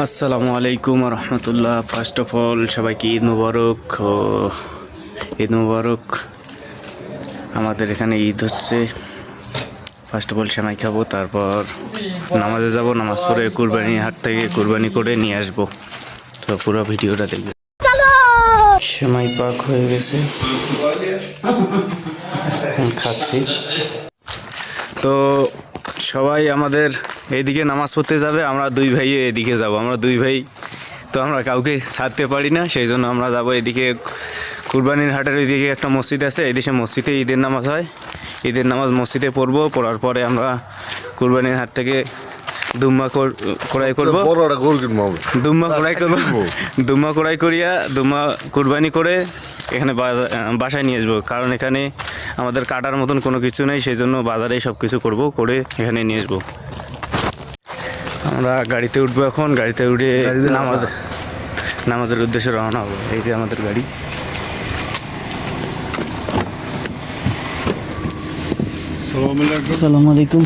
আসসালামু আলাইকুম রহমতুল্লাহ। First of all সবাইকে ঈদ মুবারক। ঈদ মুবারক। আমাদের এখানে ঈদ হচ্ছে। ফার্স্ট অফ অল সেমাই খাবো, তারপর নামাজে যাব, নামাজ পড়ে কুরবানি হাট থেকে কুরবানি করে নিয়ে আসবো। তো পুরো ভিডিওটা দেখবে। সেমাই পাক হয়ে গেছে, খাচ্ছি। তো সবাই আমাদের এইদিকে নামাজ পড়তে যাবে, আমরা দুই ভাই এদিকে যাব। আমরা দুই ভাই তো আমরা কাউকে ছাড়তে পারি না, সেই জন্য আমরা যাব এদিকে। কুরবানির হাটের ওইদিকে একটা মসজিদ আছে, এদিকে মসজিদে ঈদের নামাজ হয়। ঈদের নামাজ মসজিদে পড়বো, পড়ার পরে আমরা কুরবানির হাট থেকে দুম্মা কড়াই করবো, দুম্মা কড়াই করিয়া দুম্মা কুরবানি করে এখানে বাসায় নিয়ে আসবো। কারণ এখানে আমাদের কাটার মতন কোনো কিছু নেই, সেই জন্য বাজারে সব কিছু করবো, করে এখানে নিয়ে আসবো। আমরা গাড়িতে উঠবো এখন। গাড়িতে উঠে নামাজের উদ্দেশ্যে রওনা হবো। এই যে আমাদের গাড়ি। আসসালামু আলাইকুম।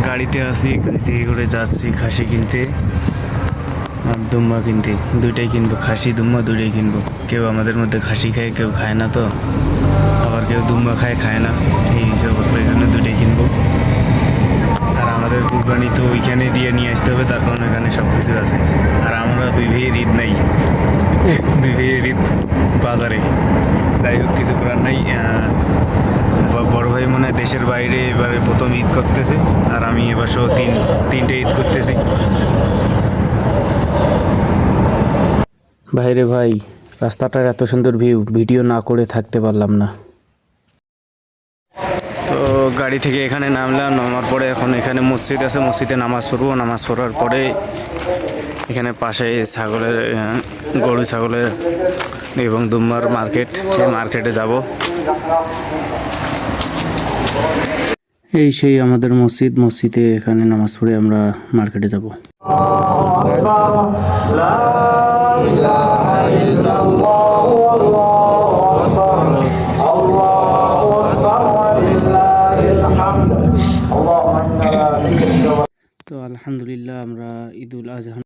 গাড়িতে আসি, গাড়িতে করে যাচ্ছি খাসি কিনতে আর দুম্বা কিনতে। দুইটাই কিনবো, খাসি দুম্বা দুইটাই কিনবো। কেউ আমাদের মধ্যে খাসি খায়, কেউ খায় না। তো আবার কেউ দুম্বা খায় না, এই অবস্থার জন্য দুইটাই কিনবো। আর আমাদের কুরবানি তো ওইখানে দিয়ে নিয়ে আসতে হবে, তার কারণ এখানে সব কিছু আছে। আর আমরা দুই ভাইয়ের ঈদ নাই, দুই ভাইয়ের ঈদ বাজারে। যাই হোক, কিছু করার নাই। বড় ভাই মনে হয় দেশের বাইরে এবারে প্রথম ঈদ করতেছে, আর আমি এবার সহ তিনটে ঈদ করতেছি। ভাইরে ভাই, রাস্তাটার এত সুন্দর ভিডিও না করে থাকতে পারলাম না। তো গাড়ি থেকে এখানে নামলাম, নামার পরে এখন এখানে মসজিদ আছে, মসজিদে নামাজ পড়বো। নামাজ পড়ার পরে এখানে পাশে গরু ছাগলের এবং দুম্বার মার্কেট, এই মার্কেটে যাব। এই সেই আমাদের মসজিদে এখানে নামাজ পড়ে আমরা মার্কেটে যাব। তো আলহামদুলিল্লাহ, আমরা ঈদুল আজহা